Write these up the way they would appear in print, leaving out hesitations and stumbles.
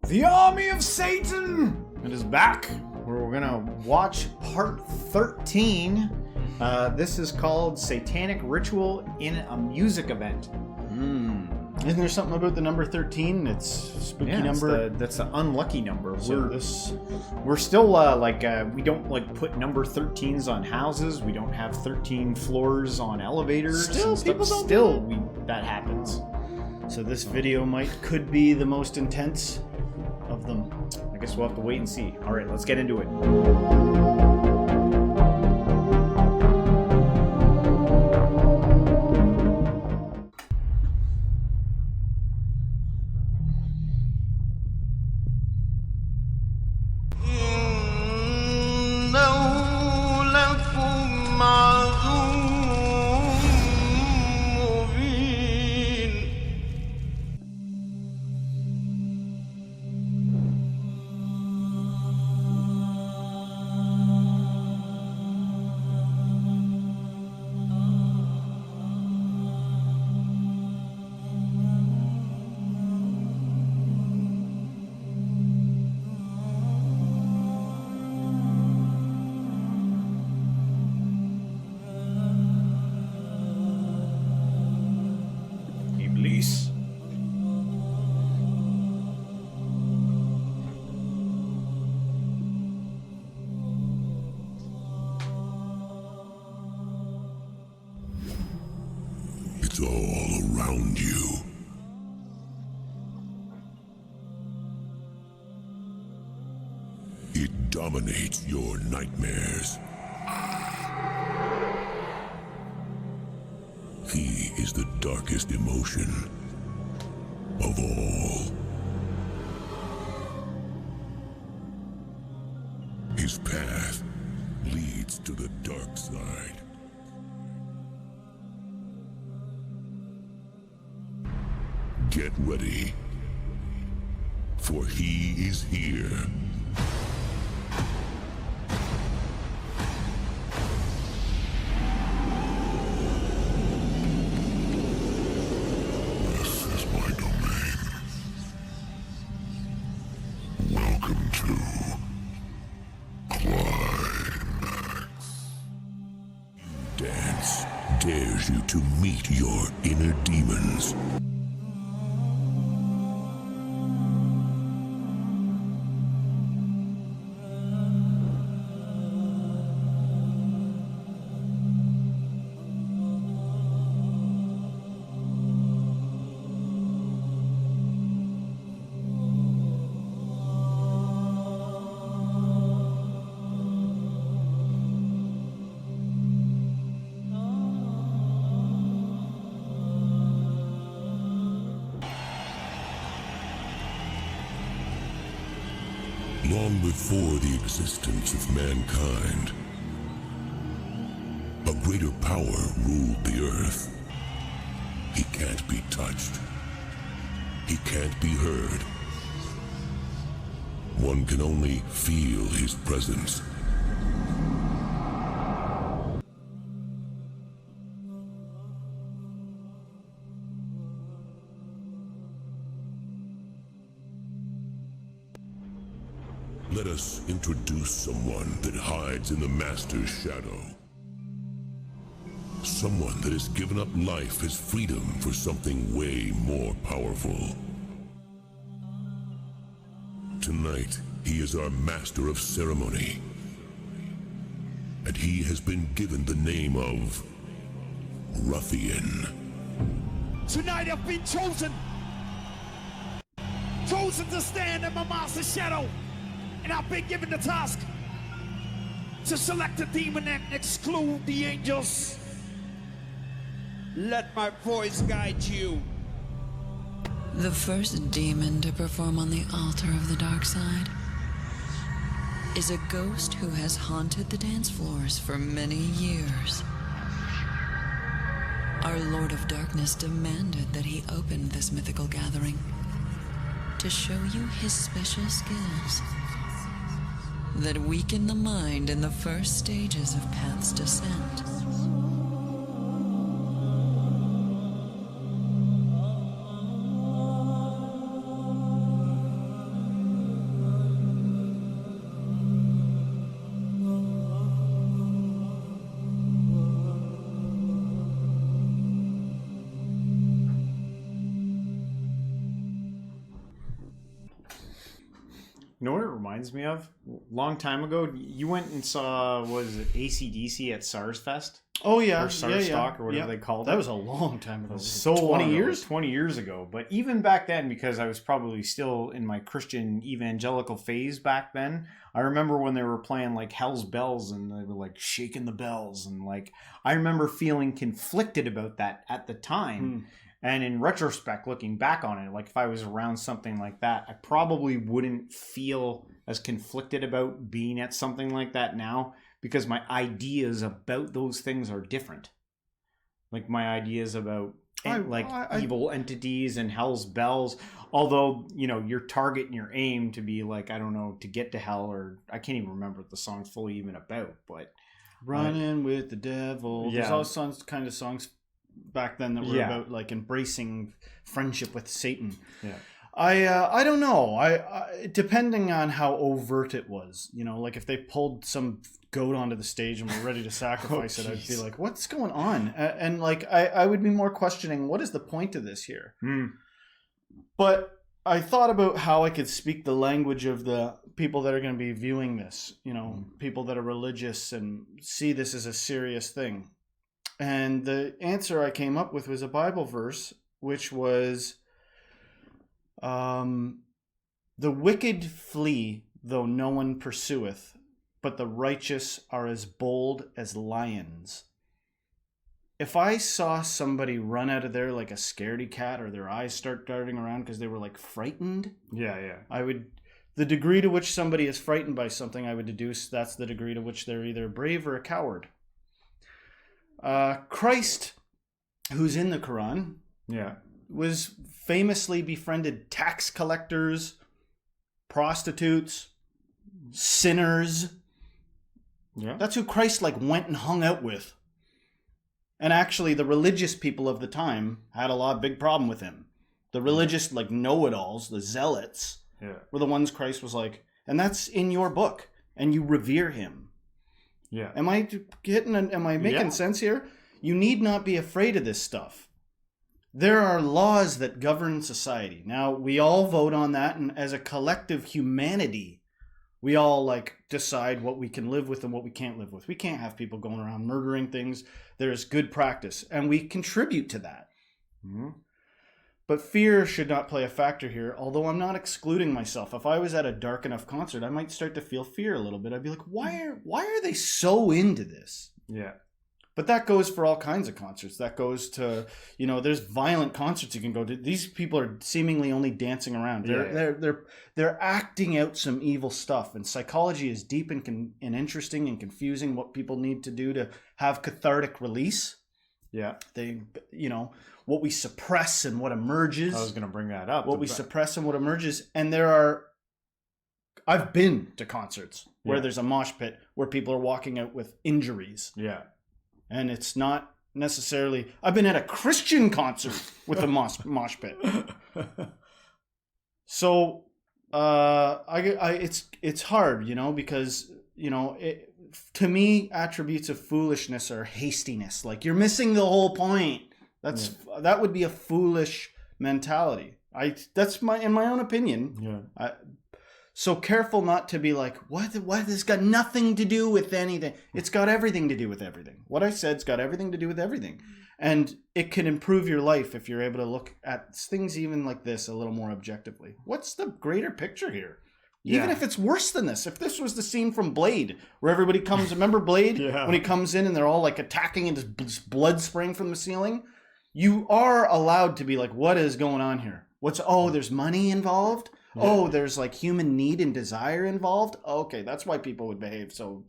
The Army of Satan! It is back, where we're gonna watch part 13. This is called Satanic Ritual in a Music Event. Isn't there something about the number 13? It's a spooky number. That's the unlucky number. So We're still we don't put number 13s on houses. We don't have 13 floors on elevators. That happens. So this video could be the most intense of them. I guess we'll have to wait and see. All right, let's get into it. Iblis. It's all around you. It dominates your nightmares. He is the darkest emotion of all. His path leads to the dark side. Get ready, for he is here. This is my domain. Welcome to Climax. Dance dares you to meet your inner demons. Long before the existence of mankind, a greater power ruled the earth. He can't be touched. He can't be heard. One can only feel his presence. Let us introduce someone that hides in the Master's shadow. Someone that has given up life as freedom for something way more powerful. Tonight, he is our Master of Ceremony. And he has been given the name of Ruffian. Tonight I've been chosen to stand in my master's shadow. And I've been given the task to select a demon and exclude the angels. Let my voice guide you. The first demon to perform on the altar of the dark side is a ghost who has haunted the dance floors for many years. Our Lord of Darkness demanded that he open this mythical gathering to show you his special skills that weaken the mind in the first stages of Path's descent. You know what it reminds me of? Long time ago, you went and saw, was it AC/DC at SARS Fest? Oh, yeah. Or SARS Stock, or whatever they called it. That was a long time ago. So 20 years? 20 years ago. But even back then, because I was probably still in my Christian evangelical phase back then, I remember when they were playing like Hell's Bells and they were like shaking the bells. And like, I remember feeling conflicted about that at the time. And in retrospect, looking back on it, like if I was around something like that, I probably wouldn't feel as conflicted about being at something like that now, because my ideas about those things are different. Like my ideas about evil entities and Hell's Bells, although, you know, your target and your aim to be like, I don't know, to get to hell, or I can't even remember what the song's fully even about, but Running with the devil. Yeah. There's all kind of songs back then that were about like embracing friendship with Satan. Yeah. I don't know. I depending on how overt it was, you know, like if they pulled some goat onto the stage and were ready to sacrifice it, I'd be like, what's going on? And like I would be more questioning, what is the point of this here? But I thought about how I could speak the language of the people that are going to be viewing this, you know, people that are religious and see this as a serious thing. And the answer I came up with was a Bible verse, which was, the wicked flee, though no one pursueth, but the righteous are as bold as lions. If I saw somebody run out of there like a scaredy cat, or their eyes start darting around because they were like frightened, the degree to which somebody is frightened by something, I would deduce that's the degree to which they're either brave or a coward. Christ, who's in the Quran, was famously befriended tax collectors, prostitutes, sinners. That's who Christ like went and hung out with. And actually, the religious people of the time had a big problem with him. The religious, like know-it-alls, the zealots, were the ones Christ was like, and that's in your book, and you revere him. Am I making sense here? You need not be afraid of this stuff. There are laws that govern society. Now, we all vote on that, and as a collective humanity, we all like decide what we can live with and what we can't live with. We can't have people going around murdering things. There's good practice, and we contribute to that. But fear should not play a factor here, although I'm not excluding myself. If I was at a dark enough concert, I might start to feel fear a little bit. I'd be like, why are they so into this? But that goes for all kinds of concerts. That goes to, you know, there's violent concerts you can go to. These people are seemingly only dancing around. They're acting out some evil stuff. And psychology is deep and interesting and confusing, what people need to do to have cathartic release. They, you know, what we suppress and what emerges. I was going to bring that up. What we suppress and what emerges. And I've been to concerts where there's a mosh pit where people are walking out with injuries. And it's not necessarily... I've been at a Christian concert with a mosh pit. So, it's hard, you know, because, you know, to me, attributes of foolishness are hastiness. Like, you're missing the whole point. That would be a foolish mentality. That's in my own opinion. So careful not to be like, what? It's got nothing to do with anything. It's got everything to do with everything. What I said's got everything to do with everything. And it can improve your life if you're able to look at things even like this a little more objectively. What's the greater picture here? Even if it's worse than this. If this was the scene from Blade, where everybody comes, remember Blade? When he comes in and they're all like attacking and there's blood spraying from the ceiling? You are allowed to be like, what is going on here? There's money involved? There's like human need and desire involved? Okay, that's why people would behave. So,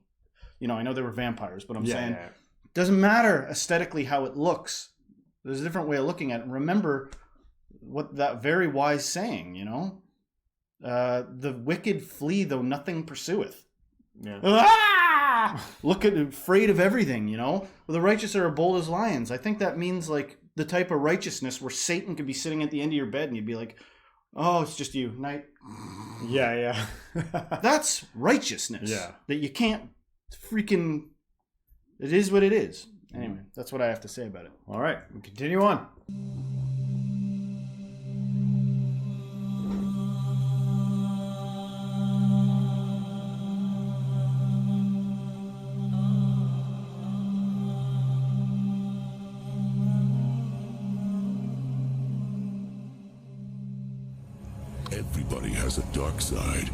you know, I know they were vampires, but I'm saying it doesn't matter aesthetically how it looks. There's a different way of looking at it. Remember what that very wise saying, you know? The wicked flee though nothing pursueth. Look at afraid of everything, you know? Well, the righteous are bold as lions. I think that means like the type of righteousness where Satan could be sitting at the end of your bed and you'd be like, oh, it's just you. Night. That's righteousness. That you can't freaking... It is what it is. Anyway, that's what I have to say about it. All right, we continue on. Everybody has a dark side.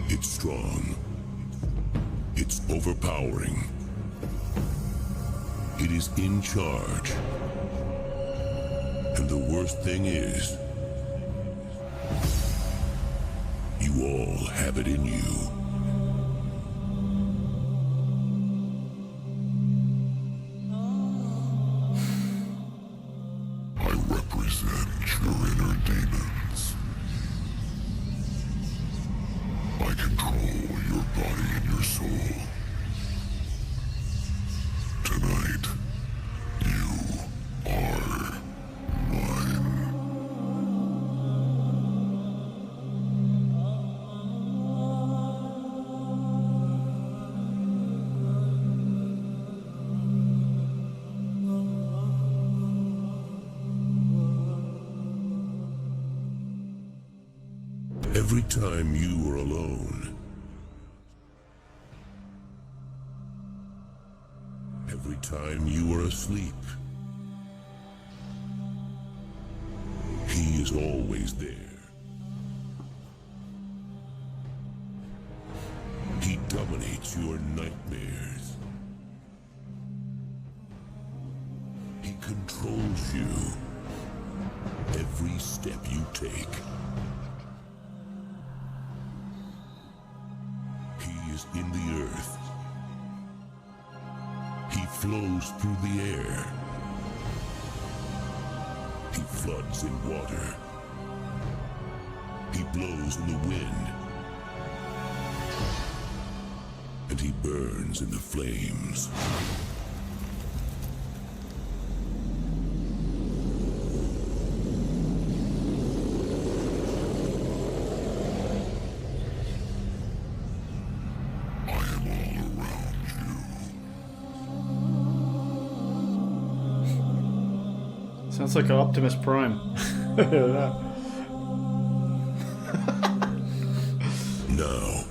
It's strong. It's overpowering. It is in charge. And the worst thing is, you all have it in you. I represent your inner demons. I control your body and your soul. Tonight, you are mine. Every time you are alone, every time you are asleep, he is always there. He dominates your nightmares. He controls you every step you take. He is in the earth. He flows through the air. He floods in water. He blows in the wind. And he burns in the flames. Sounds like an Optimus Prime. Now,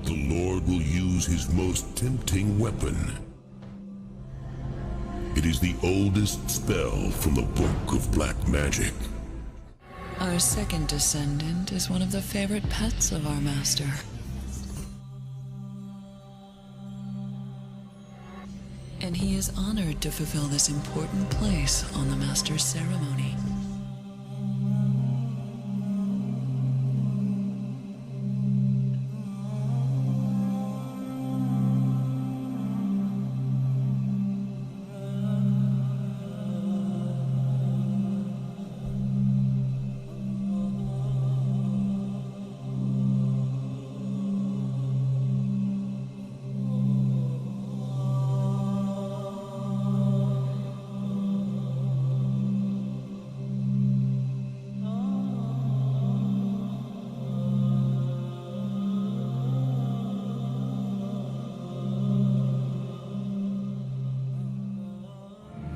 the Lord will use his most tempting weapon. It is the oldest spell from the Book of Black Magic. Our second descendant is one of the favorite pets of our master. And he is honored to fulfill this important place on the master's ceremony.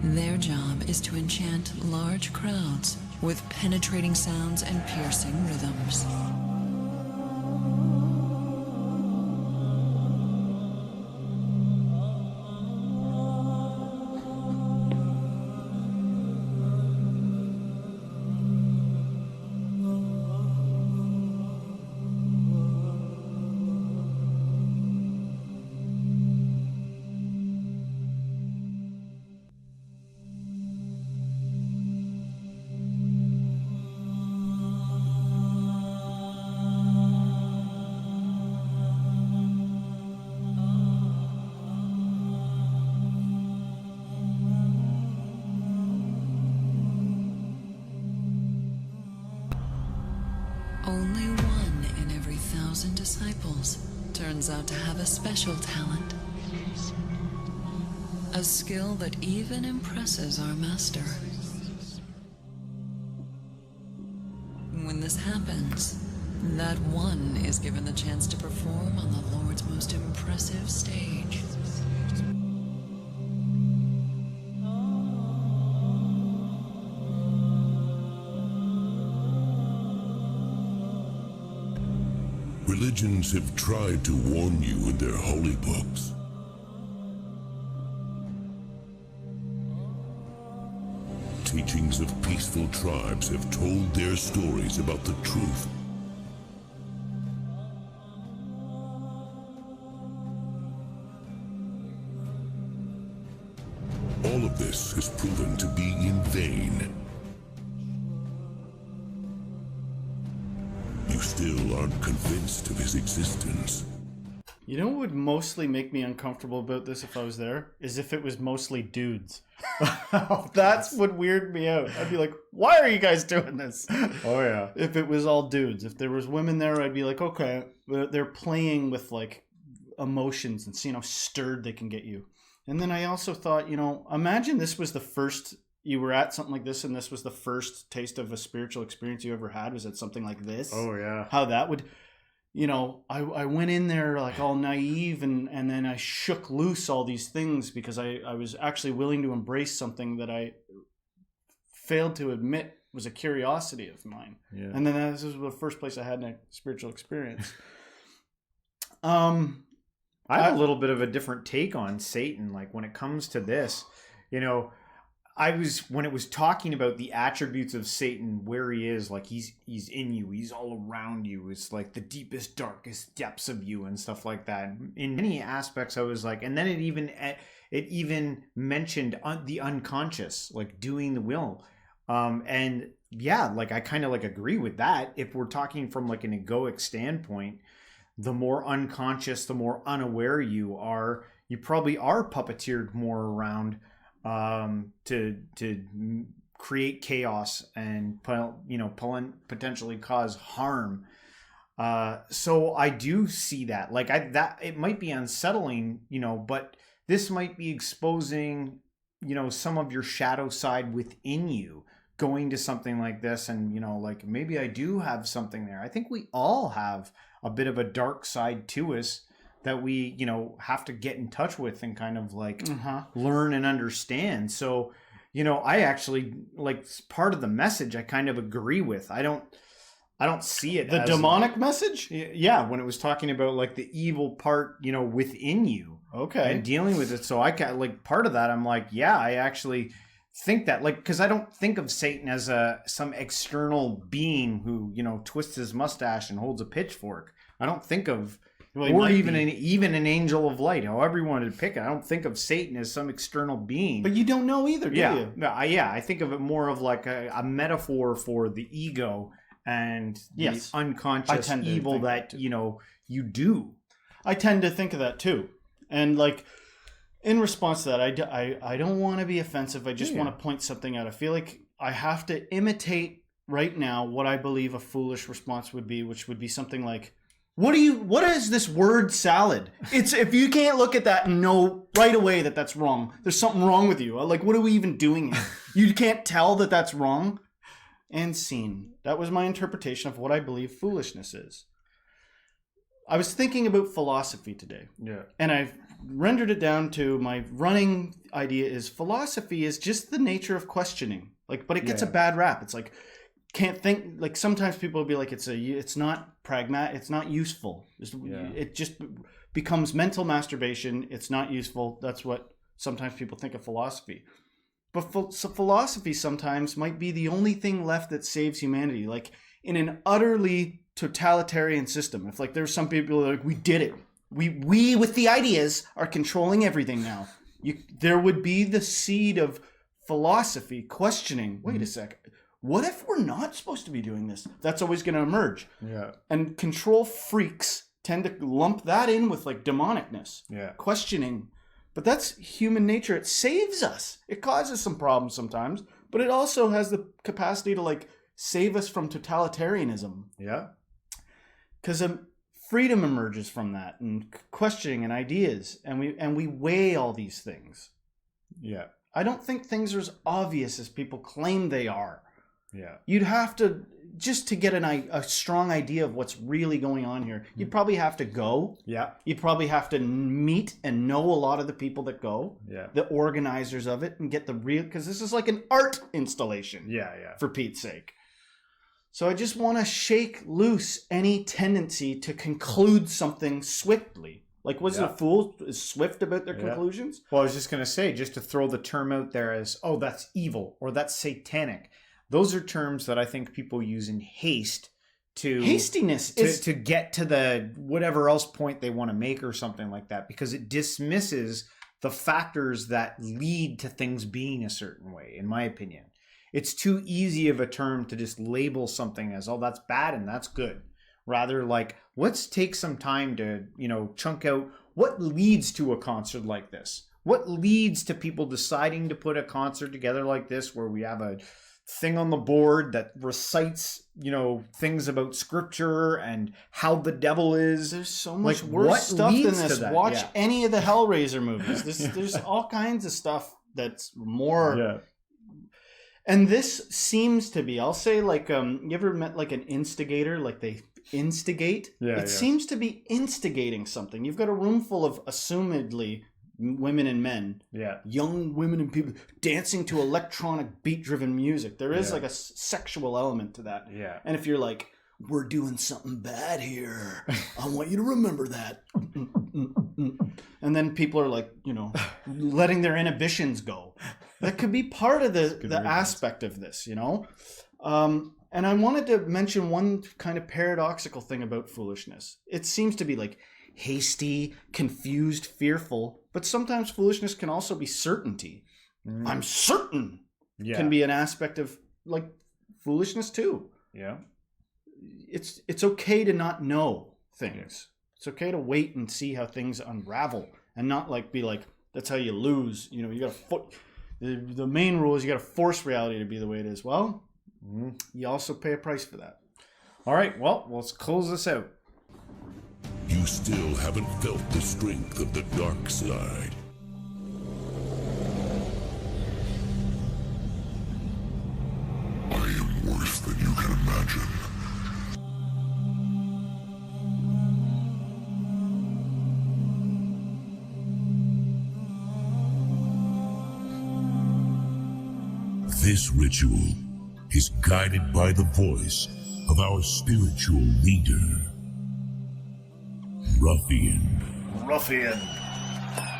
Their job is to enchant large crowds with penetrating sounds and piercing rhythms. Only one in every 1,000 disciples turns out to have a special talent. A skill that even impresses our master. When this happens, that one is given the chance to perform on the Lord's most impressive stage. Religions have tried to warn you in their holy books. teachings of peaceful tribes have told their stories about the truth. All of this has proven to be in vain. You still aren't convinced of his existence. You know what would mostly make me uncomfortable about this if I was there? Is if it was mostly dudes. That's what weirded me out. I'd be like, why are you guys doing this? Oh, yeah. If it was all dudes. If there was women there, I'd be like, okay. They're playing with, like, emotions and seeing how stirred they can get you. And then I also thought, you know, imagine this was the first... You were at something like this and this was the first taste of a spiritual experience you ever had. Was it something like this? Oh, yeah. How that would... You know, I went in there like all naive and then I shook loose all these things because I was actually willing to embrace something that I failed to admit was a curiosity of mine. Yeah. And then this was the first place I had a spiritual experience. I have a little bit of a different take on Satan. Like when it comes to this, you know, when it was talking about the attributes of Satan, where he is, like he's in you, he's all around you. It's like the deepest, darkest depths of you and stuff like that. In many aspects, I was like, and then it even mentioned the unconscious, like doing the will. And yeah, like I kind of like agree with that. If we're talking from like an egoic standpoint, the more unconscious, the more unaware you are, you probably are puppeteered more around to create chaos and, you know, potentially cause harm. So I do see that. Like that it might be unsettling, you know, but this might be exposing, you know, some of your shadow side within you, going to something like this, and you know, like maybe I do have something there. I think we all have a bit of a dark side to us that we, you know, have to get in touch with and kind of like learn and understand. So, you know, I actually, like, part of the message I kind of agree with. I don't see it the as demonic like, message. Yeah, when it was talking about like the evil part, you know, within you. Okay. And dealing with it. So I got like part of that. I'm like, yeah, I actually think that, like, because I don't think of Satan as some external being who, you know, twists his mustache and holds a pitchfork. I don't think of, or even an angel of light, however you wanted to pick it. I don't think of Satan as some external being. But you don't know either, do you? Yeah, I think of it more of like a metaphor for the ego and the unconscious evil that, you know, you do. I tend to think of that too. And like, in response to that, I don't want to be offensive. I just want to point something out. I feel like I have to imitate right now what I believe a foolish response would be, which would be something like, what is this word salad? It's, if you can't look at that and know right away that that's wrong, there's something wrong with you. Like, what are we even doing here? You can't tell that that's wrong? And scene. That was my interpretation of what I believe foolishness is. I was thinking about philosophy today. Yeah. And I've rendered it down to my running idea is philosophy is just the nature of questioning. Like, but it gets a bad rap. It's like, can't think, like sometimes people will be like, it's not pragmatic, it's not useful. It just becomes mental masturbation. It's not useful. That's what sometimes people think of philosophy. But so philosophy sometimes might be the only thing left that saves humanity. Like in an utterly totalitarian system, if like there's some people who are like, we did it. We with the ideas are controlling everything now. There would be the seed of philosophy questioning, wait a second, what if we're not supposed to be doing this? That's always going to emerge. Yeah. And control freaks tend to lump that in with like demonicness. Yeah. Questioning. But that's human nature. It saves us. It causes some problems sometimes, but it also has the capacity to like save us from totalitarianism. Yeah. Because freedom emerges from that, and questioning and ideas, and we weigh all these things. Yeah. I don't think things are as obvious as people claim they are. Yeah. You'd have to, just to get a strong idea of what's really going on here, you'd probably have to go. Yeah. You'd probably have to meet and know a lot of the people that go. Yeah. The organizers of it, and get the real, because this is like an art installation. Yeah, yeah. For Pete's sake. So I just want to shake loose any tendency to conclude something swiftly. Like, wasn't a fool swift about their conclusions? Well, I was just going to say, just to throw the term out there as, oh, that's evil or that's satanic. Those are terms that I think people use in haste hastiness to get to the whatever else point they want to make or something like that, because it dismisses the factors that lead to things being a certain way, in my opinion. It's too easy of a term to just label something as, oh, that's bad and that's good. Rather, like, let's take some time to, chunk out what leads to a concert like this. What leads to people deciding to put a concert together like this, where we have a thing on the board that recites, things about scripture and how the devil is. There's so much worse stuff than this. Watch any of the Hellraiser movies. There's all kinds of stuff that's more... Yeah. And this seems to be, I'll say, like, you ever met like an instigator? Like they instigate? It seems to be instigating something. You've got a room full of assumedly women and men. Yeah. Young women and people dancing to electronic beat-driven music. There is like a sexual element to that. Yeah. And if you're like, we're doing something bad here, I want you to remember that. And then people are like, letting their inhibitions go. That could be part of the aspect of this, And I wanted to mention one kind of paradoxical thing about foolishness. It seems to be like hasty, confused, fearful, but sometimes foolishness can also be certainty. I'm certain can be an aspect of like foolishness too. Yeah. It's okay to not know things. It's okay to wait and see how things unravel and not like be like, that's how you lose. You got to the main rule is you got to force reality to be the way it is. Well, you also pay a price for that. All right. Well, let's close this out. You still haven't felt the strength of the dark side. I am worse than you can imagine. This ritual is guided by the voice of our spiritual leader, Ruffian. Ruffian.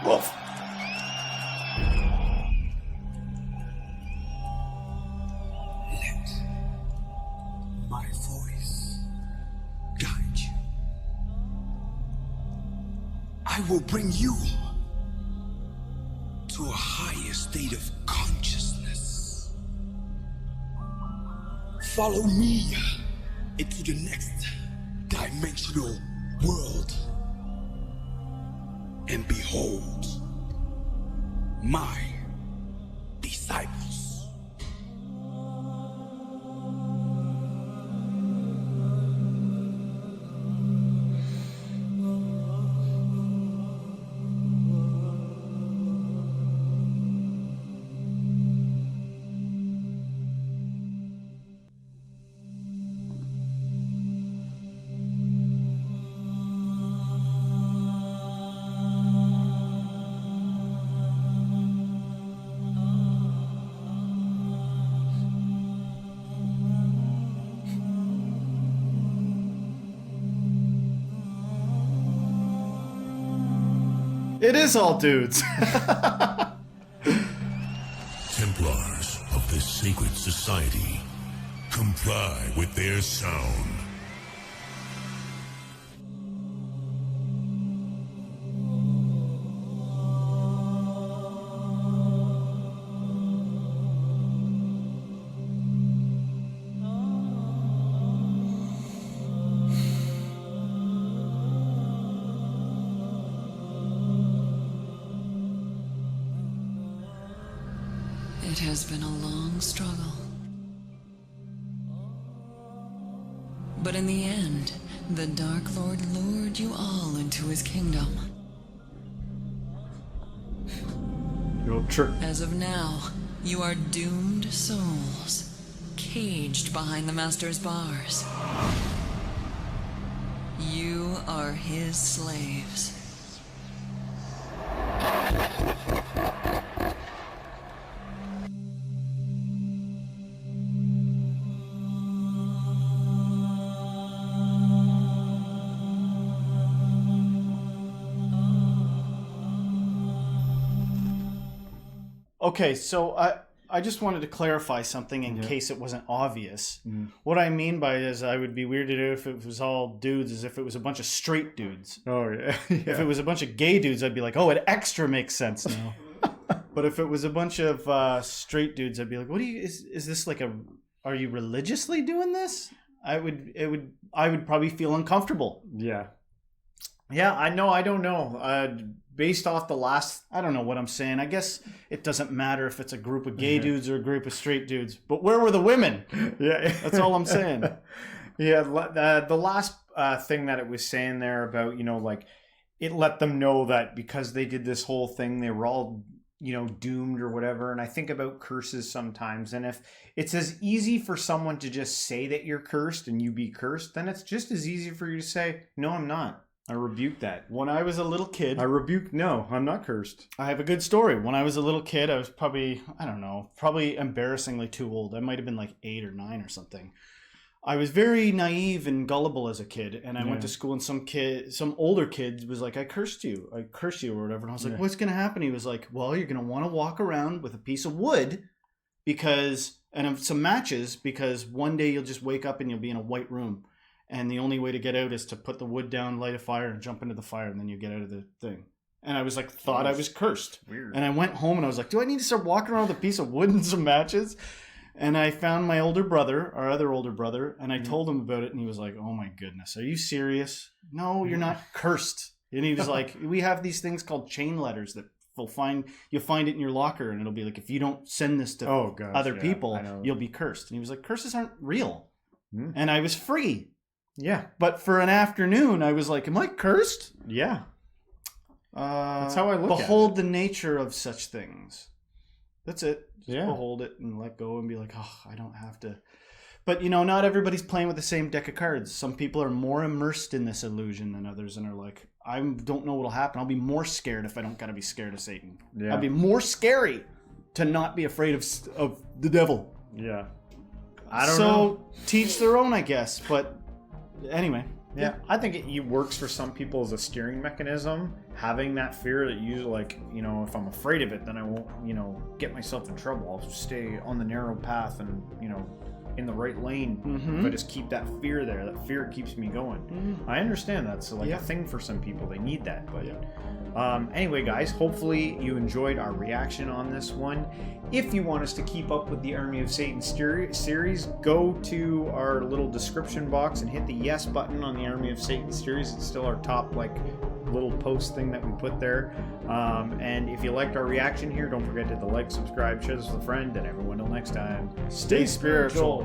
Ruff. Let my voice guide you. I will bring you to a higher state of consciousness. Follow me into the next dimensional world and behold my disciples. It is all dudes. Templars of this sacred society, comply with their sound. It has been a long struggle. But in the end, the Dark Lord lured you all into his kingdom. As of now, you are doomed souls, caged behind the Master's bars. You are his slaves. Okay, so I just wanted to clarify something in case it wasn't obvious. What I mean by it is I would be weirded out if it was all dudes, as if it was a bunch of straight dudes. Oh, yeah. If it was a bunch of gay dudes, I'd be like, oh, it extra makes sense now. But if it was a bunch of straight dudes, I'd be like, what is this like are you religiously doing this? I would probably feel uncomfortable. Yeah. Yeah, I don't know. Based off the last... I don't know what I'm saying. I guess it doesn't matter if it's a group of gay dudes or a group of straight dudes. But where were the women? Yeah. That's all I'm saying. Yeah, the last thing that it was saying there about, like, it let them know that because they did this whole thing, they were all, doomed or whatever. And I think about curses sometimes. And if it's as easy for someone to just say that you're cursed and you be cursed, then it's just as easy for you to say, no, I'm not. I rebuke that. When I was a little kid... No, I'm not cursed. I have a good story. When I was a little kid, I was probably embarrassingly too old. I might have been like 8 or 9 or something. I was very naive and gullible as a kid, and I went to school, and some older kid was like, I cursed you, or whatever. And I was like, what's going to happen? He was like, well, you're going to want to walk around with a piece of wood and some matches, because one day you'll just wake up and you'll be in a white room. And the only way to get out is to put the wood down, light a fire, and jump into the fire, and then you get out of the thing. And I was like, thought I was cursed. Weird. And I went home and I was like, do I need to start walking around with a piece of wood and some matches? And I found my older brother, our other older brother, and I told him about it, and he was like, oh my goodness, are you serious? No, you're not cursed. And he was like, we have these things called chain letters that you'll find it in your locker, and it'll be like, if you don't send this to other people, you'll be cursed. And he was like, curses aren't real. And I was free. Yeah. But for an afternoon, I was like, am I cursed? Yeah. That's how I look at it. Behold the nature of such things. That's it. Just behold it and let go and be like, oh, I don't have to. But, not everybody's playing with the same deck of cards. Some people are more immersed in this illusion than others and are like, I don't know what'll happen. I'll be more scared if I don't got to be scared of Satan. Yeah. I'll be more scary to not be afraid of the devil. Yeah. I don't know. So, teach their own, I guess. But anyway. Yeah, I think it works for some people as a steering mechanism, having that fear that you like, if I'm afraid of it, then I won't, get myself in trouble. I'll stay on the narrow path and, in the right lane. If I just keep that fear there, that fear keeps me going. I understand that's a thing for some people. They need that. But anyway, guys, hopefully you enjoyed our reaction on this one. If you want us to keep up with the Army of Satan series, go to our little description box and hit the yes button on the Army of Satan series. It's still our top little post thing that we put there. And if you liked our reaction here, don't forget to like, subscribe, share this with a friend, and everyone till next time, stay spiritual.